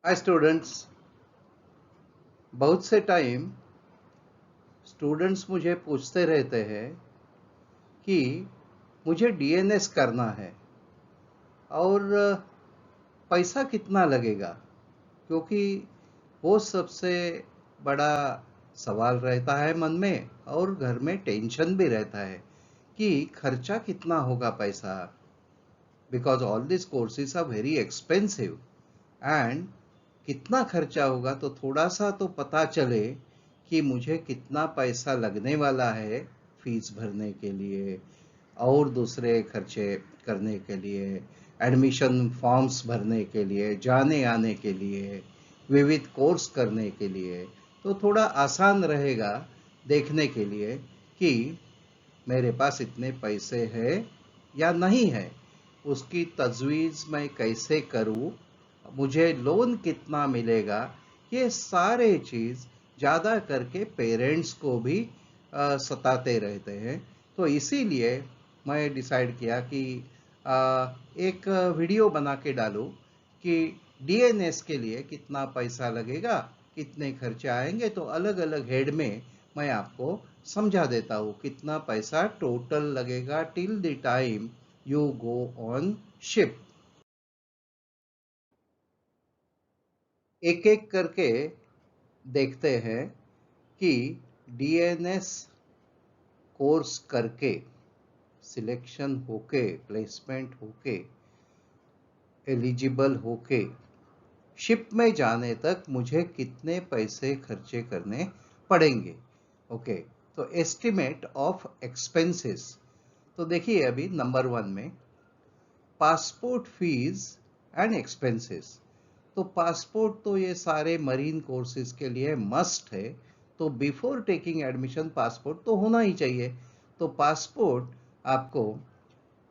Hi students. बहुत से time students मुझे पूछते रहते हैं कि मुझे डीएनएस करना है और पैसा कितना लगेगा, क्योंकि वो सबसे बड़ा सवाल रहता है मन में और घर में टेंशन भी रहता है कि खर्चा कितना होगा पैसा, because all this courses are very expensive and कितना खर्चा होगा तो थोड़ा सा तो पता चले कि मुझे कितना पैसा लगने वाला है फीस भरने के लिए और दूसरे खर्चे करने के लिए, एडमिशन फॉर्म्स भरने के लिए, जाने आने के लिए, विविध कोर्स करने के लिए। तो थोड़ा आसान रहेगा देखने के लिए कि मेरे पास इतने पैसे हैं या नहीं है, उसकी तजवीज़ मैं कैसे करूं, मुझे लोन कितना मिलेगा। ये सारे चीज़ ज़्यादा करके पेरेंट्स को भी सताते रहते हैं। तो इसीलिए मैं डिसाइड किया कि एक वीडियो बना के डालूं कि डीएनएस के लिए कितना पैसा लगेगा, कितने खर्चे आएंगे। तो अलग अलग हेड में मैं आपको समझा देता हूँ कितना पैसा टोटल लगेगा till the time you go on ship. एक एक करके देखते हैं कि डीएनएस कोर्स करके, सिलेक्शन होके, प्लेसमेंट होके, एलिजिबल होके शिप में जाने तक मुझे कितने पैसे खर्चे करने पड़ेंगे। ओके, तो एस्टिमेट ऑफ एक्सपेंसेस। तो देखिए अभी नंबर 1 में पासपोर्ट फीस एंड एक्सपेंसेस। तो पासपोर्ट तो ये सारे मरीन कोर्सेज के लिए मस्ट है, तो बिफोर टेकिंग एडमिशन पासपोर्ट तो होना ही चाहिए। तो पासपोर्ट आपको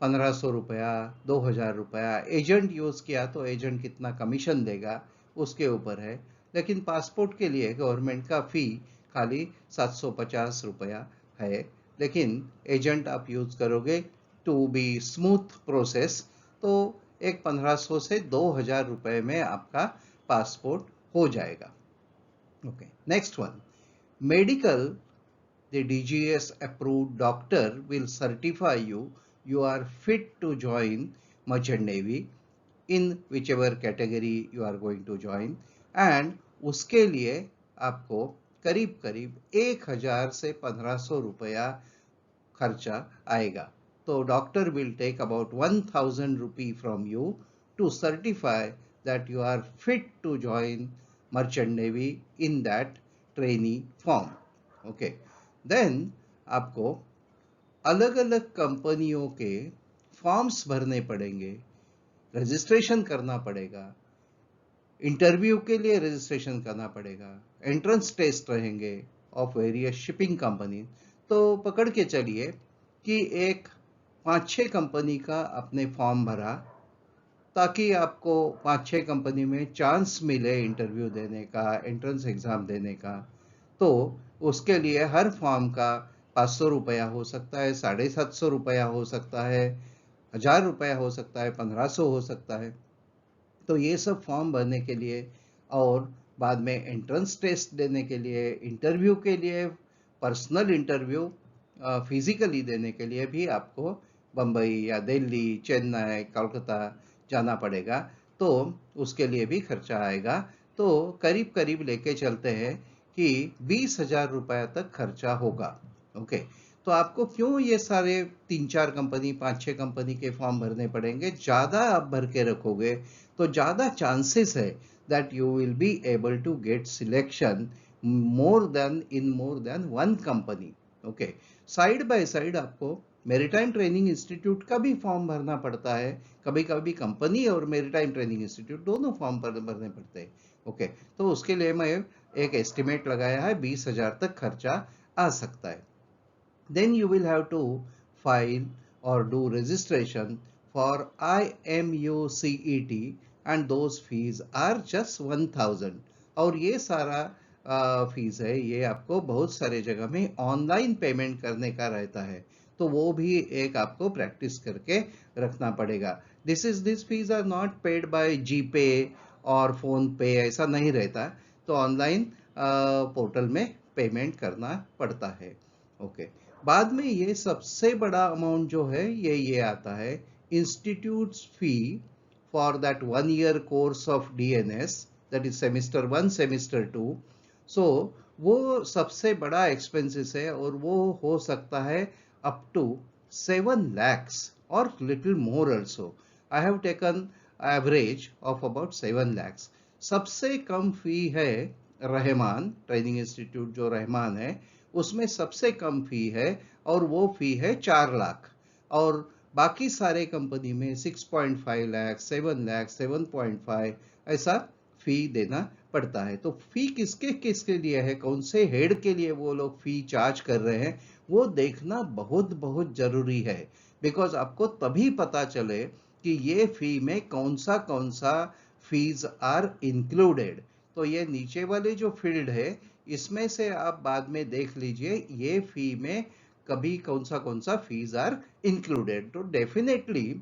1500 रुपया, 2000 रुपया, एजेंट यूज़ किया तो एजेंट कितना कमीशन देगा उसके ऊपर है। लेकिन पासपोर्ट के लिए गवर्नमेंट का फ़ी खाली 750 रुपया है। लेकिन एजेंट आप यूज़ करोगे टू बी स्मूथ प्रोसेस, तो एक 1500 से 2000 रुपये में आपका पासपोर्ट हो जाएगा। Okay, next one, medical. The DGS approved doctor will certify you are fit to join merchant navy in whichever category you are going to join, and उसके लिए आपको करीब करीब 1000 से 1500 रुपया खर्चा आएगा। तो doctor will take about 1000 rupee from you to certify that you are fit to join merchant navy in that trainee form. Okay, then आपको अलग अलग कंपनियों के फॉर्म्स भरने पड़ेंगे, रजिस्ट्रेशन करना पड़ेगा, इंटरव्यू के लिए रजिस्ट्रेशन करना पड़ेगा, एंट्रेंस टेस्ट रहेंगे ऑफ वेरियस शिपिंग कंपनी। तो पकड़ के चलिए कि एक 5-6 कंपनी का आपने फॉर्म भरा, ताकि आपको 5-6 कंपनी में चांस मिले इंटरव्यू देने का, एंट्रेंस एग्ज़ाम देने का। तो उसके लिए हर फॉर्म का 500 रुपया हो सकता है, 750 रुपया हो सकता है, 1000 रुपया हो सकता है, 1500 हो सकता है। तो ये सब फॉर्म भरने के लिए और बाद में एंट्रेंस टेस्ट देने के लिए, इंटरव्यू के लिए, पर्सनल इंटरव्यू फिजिकली देने के लिए भी आपको बम्बई या दिल्ली, चेन्नई, कोलकाता जाना पड़ेगा। तो उसके लिए भी खर्चा आएगा। तो करीब करीब लेके चलते हैं कि 20,000 रुपया तक खर्चा होगा। ओके, तो आपको क्यों ये सारे 3-4 कंपनी, 5-6 कंपनी के फॉर्म भरने पड़ेंगे? ज़्यादा आप भर के रखोगे तो ज़्यादा चांसेस है that you will be able to get selection more than one company. Okay, side by side आपको मेरीटाइम ट्रेनिंग इंस्टीट्यूट का भी फॉर्म भरना पड़ता है। कभी कभी कंपनी और मेरीटाइम ट्रेनिंग इंस्टीट्यूट दोनों फॉर्म भरने पड़ते हैं। ओके, तो उसके लिए मैं एक एस्टिमेट लगाया है, 20,000 तक खर्चा आ सकता है। Then you will have to file or do registration for IMUCET and those fees are just 1000। और ये सारा फीस है, ये आपको बहुत सारे जगह में ऑनलाइन पेमेंट करने का रहता है। तो वो भी एक आपको प्रैक्टिस करके रखना पड़ेगा। This fees are not paid by GPay और फोन पे ऐसा नहीं रहता, तो ऑनलाइन पोर्टल में पेमेंट करना पड़ता है। ओके, बाद में ये सबसे बड़ा अमाउंट जो है ये आता है institutes fee for that 1 year course of DNS, that is semester 1 semester 2। सो वो सबसे बड़ा एक्सपेंसेस है और वो हो सकता है अप टू 7 lakhs और little more also. I have taken average of about 7 lakhs। सबसे कम फी है रहमान ट्रेनिंग इंस्टीट्यूट, जो रहमान है उसमें सबसे कम फी है और वो फी है 4 लाख। और बाकी सारे कंपनी में 6.5 लाख, 7 लाख, 7.5 ऐसा फी देना पड़ता है। तो फी किसके किसके लिए है, कौन से हेड के लिए वो लोग फी चार्ज कर रहे हैं, वो देखना बहुत बहुत जरूरी है। बिकॉज आपको तभी पता चले कि ये फी में कौन सा फीस आर इंक्लूडेड। तो ये नीचे वाले जो फील्ड है इसमें से आप बाद में देख लीजिए ये फी में कभी कौन सा फीस आर इंक्लूडेड। तो डेफिनेटली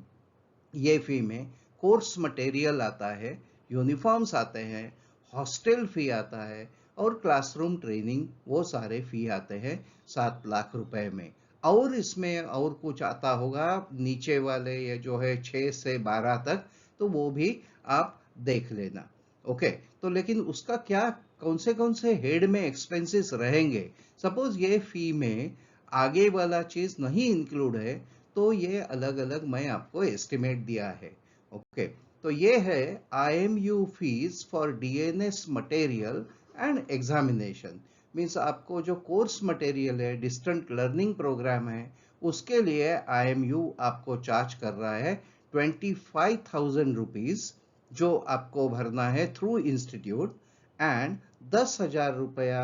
ये फी में कोर्स मटेरियल आता है, यूनिफॉर्म्स आते हैं, हॉस्टल फी आता है और क्लासरूम ट्रेनिंग, वो सारे फी आते हैं 7 लाख रुपए में। और इसमें और कुछ आता होगा नीचे वाले, ये जो है 6 से 12 तक, तो वो भी आप देख लेना। ओके, तो लेकिन उसका क्या कौन से हेड में एक्सपेंसेस रहेंगे। सपोज ये फी में आगे वाला चीज नहीं इंक्लूड है, तो ये अलग अलग मैं आपको एस्टिमेट दिया है। ओके, तो ये है IMU fees for DNS material and examination. Means आपको जो कोर्स मटेरियल है, डिस्टेंट लर्निंग प्रोग्राम है, उसके लिए IMU आपको चार्ज कर रहा है 25,000 रुपीज, जो आपको भरना है थ्रू इंस्टीट्यूट, एंड 10,000 रुपया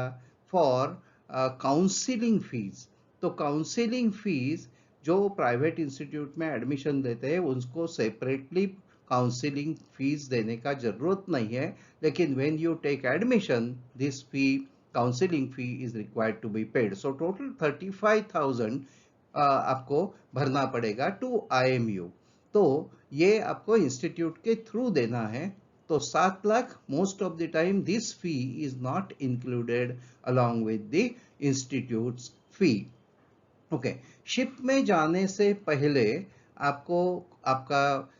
फॉर काउंसिलिंग फीस। तो काउंसिलिंग फीस जो प्राइवेट इंस्टीट्यूट में एडमिशन लेते हैं उनको सेपरेटली काउंसिलिंग फीस देने का जरूरत नहीं है, लेकिन when you take admission this fee counselling fee is required to be paid. So total 35,000 आपको भरना पड़ेगा टू IMU। तो ये आपको इंस्टीट्यूट के थ्रू देना है। तो 7 lakh most of the time this fee is not included along with the institutes fee. Okay, ship में जाने से पहले आपको आपका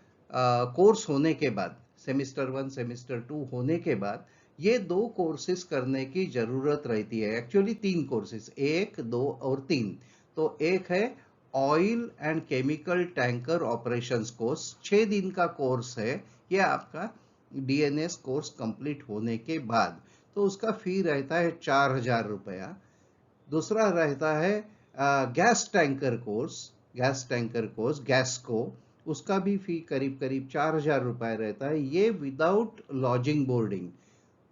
कोर्स होने के बाद, सेमेस्टर 1 सेमेस्टर 2 होने के बाद ये 2 कोर्सेज करने की जरूरत रहती है। एक्चुअली 3 कोर्सेज, 1, 2 और 3। तो एक है oil and chemical tanker operations course, 6 दिन का कोर्स है ये आपका DNS कोर्स कंप्लीट होने के बाद। तो उसका फी रहता है 4,000 रुपया। दूसरा रहता है गैस टैंकर कोर्स, गैस को, उसका भी फी करीब करीब 4,000 रुपए रहता है, ये विदाउट लॉजिंग बोर्डिंग।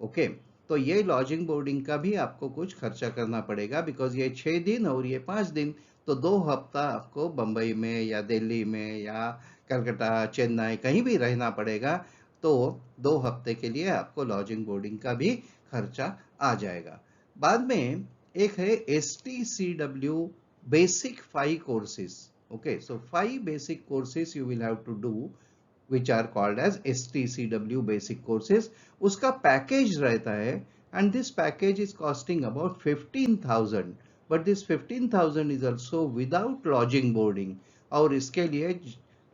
ओके, तो ये लॉजिंग बोर्डिंग का भी आपको कुछ खर्चा करना पड़ेगा, बिकॉज ये 6 दिन और ये 5 दिन, तो 2 हफ्ता आपको बंबई में या दिल्ली में या कलकत्ता, चेन्नई कहीं भी रहना पड़ेगा। तो 2 हफ्ते के लिए आपको लॉजिंग बोर्डिंग का भी खर्चा आ जाएगा। बाद में एक है STCW basic 5 courses. Okay, so 5 basic courses you will have to do which are called as STCW basic courses. उसका पैकेज रहता है and this package is costing about 15,000, but this 15,000 is also without lodging boarding, और इसके लिए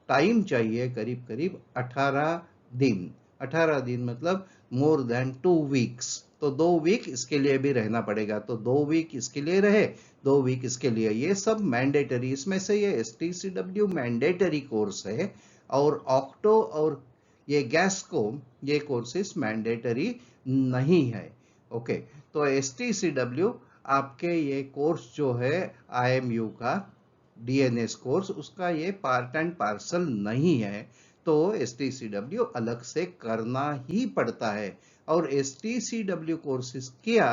time चाहिए करीब करीब 18 दिन। 18 दिन मतलब मोर देन 2 वीक्स। तो 2 वीक इसके लिए भी रहना पड़ेगा। तो 2 वीक इसके लिए रहे, 2 वीक इसके लिए। ये सब मैंडेटरी, इसमें से ये STCW मैंडेटरी कोर्स है, और ऑक्टो और ये गैस को ये कोर्सेस मैंडेटरी नहीं है। ओके, तो STCW आपके ये कोर्स जो है IMU का DNS कोर्स, उसका ये पार्ट एंड पार्सल नहीं है। तो STCW अलग से करना ही पड़ता है। और STCW कोर्सेज किया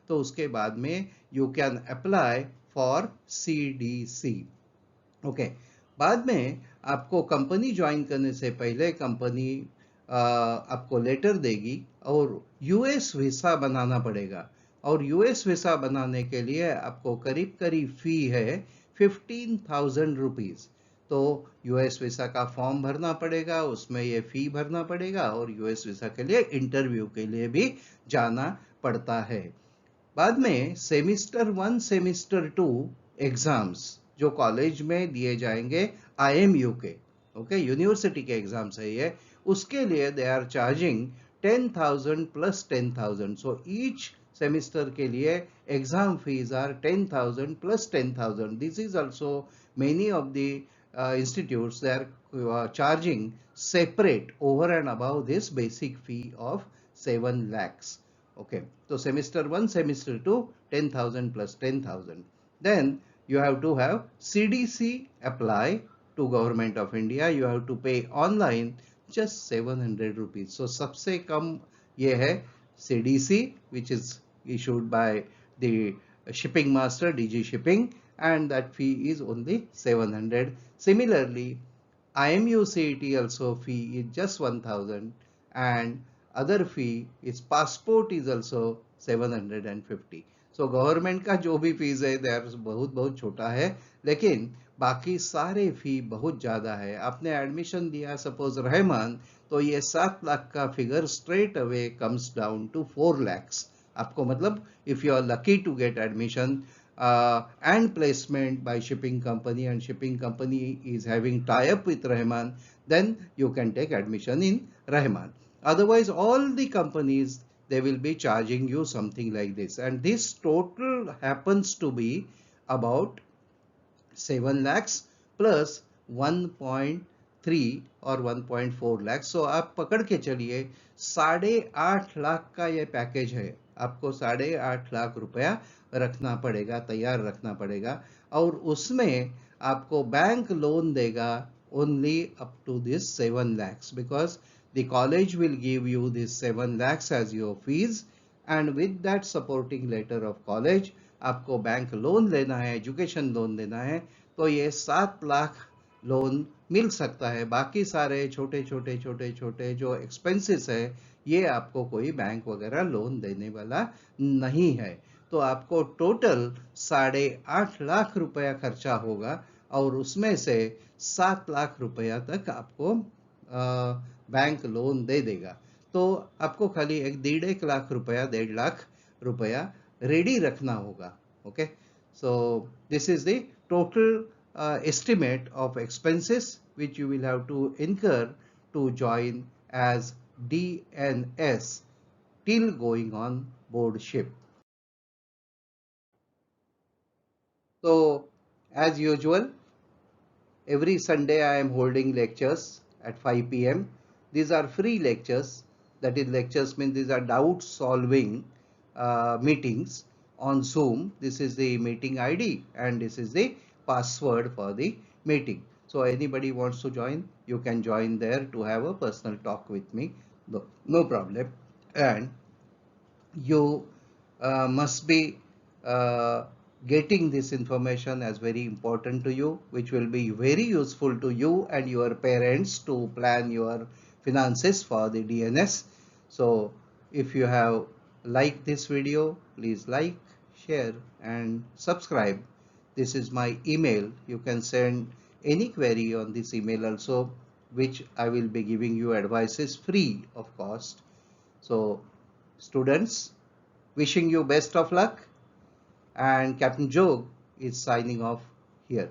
तो उसके बाद में you can apply for CDC। Okay, बाद में आपको कंपनी ज्वाइन करने से पहले कंपनी आपको लेटर देगी और US वीसा बनाना पड़ेगा। और US वीसा बनाने के लिए आपको करीब करीब फी है 15,000 रुपीज। तो यूएस वीसा का फॉर्म भरना पड़ेगा, उसमें ये फी भरना पड़ेगा और यूएस वीसा के लिए इंटरव्यू के लिए भी जाना पड़ता है। बाद में सेमिस्टर 1 सेमिस्टर 2 एग्जाम्स जो कॉलेज में दिए जाएंगे IMU के, ओके, यूनिवर्सिटी के एग्जाम्स है ये, उसके लिए they are charging 10,000 plus 10,000। So each semester के लिए exam fees are 10,000 plus 10,000। This is also many of the institutes, they are charging separate over and above this basic fee of 7 lakhs. Okay, so semester 1 semester 2 10,000 plus 10,000. Then you have to have CDC apply to Government of India. You have to pay online just 700 rupees. So सबसे कम ये है CDC, which is issued by the shipping master DG Shipping, and that fee is only 700. Similarly, IMU CET also fee is just 1,000, and other fee is passport is also 750. So government का जो भी fees है that बहुत बहुत छोटा है, लेकिन बाकी सारे फी बहुत ज़्यादा है। आपने एडमिशन दिया सपोज रहमान, तो ये 7 लाख का figure straight away comes down to 4 lakhs। आपको मतलब if you are lucky to get admission and placement by shipping company, and shipping company is having tie-up with Rahman, then you can take admission in Rahman. Otherwise, all the companies, they will be charging you something like this, and this total happens to be about 7 lakhs plus 1.3 और 1.4 लाख। सो आप पकड़ के चलिए 8.5 लाख का ये package है। आपको 8.5 लाख रुपया रखना पड़ेगा, तैयार रखना पड़ेगा, और उसमें आपको बैंक लोन देगा only up to this 7 lakhs, because the college will give you this 7 lakhs as your fees, and with that supporting letter of college आपको बैंक लोन लेना है, एजुकेशन लोन लेना है, तो ये 7 लाख लोन मिल सकता है। बाकी सारे छोटे छोटे छोटे छोटे जो एक्सपेंसेस है, ये आपको कोई बैंक वगैरह लोन देने वाला नहीं है। तो आपको टोटल 8.5 लाख रुपया खर्चा होगा, और उसमें से 7 लाख रुपया तक आपको बैंक लोन दे देगा। तो आपको खाली 1.5 लाख रुपया, 1.5 लाख रुपया रेडी रखना होगा। Okay, so this is the total estimate of expenses which you will have to incur to join as DNS till going on board ship. So as usual, every Sunday I am holding lectures at 5 p.m. These are free lectures. That is, lectures means these are doubt solving meetings on Zoom. This is the meeting ID and this is the password for the meeting. So anybody wants to join, you can join there to have a personal talk with me. No problem. And you must be getting this information as very important to you, which will be very useful to you and your parents to plan your finances for the DNS. So if you have liked this video, please like, share and subscribe. This is my email. You can send any query on this email also, which I will be giving you advices free of cost. So students, wishing you best of luck, and Captain Joe is signing off here.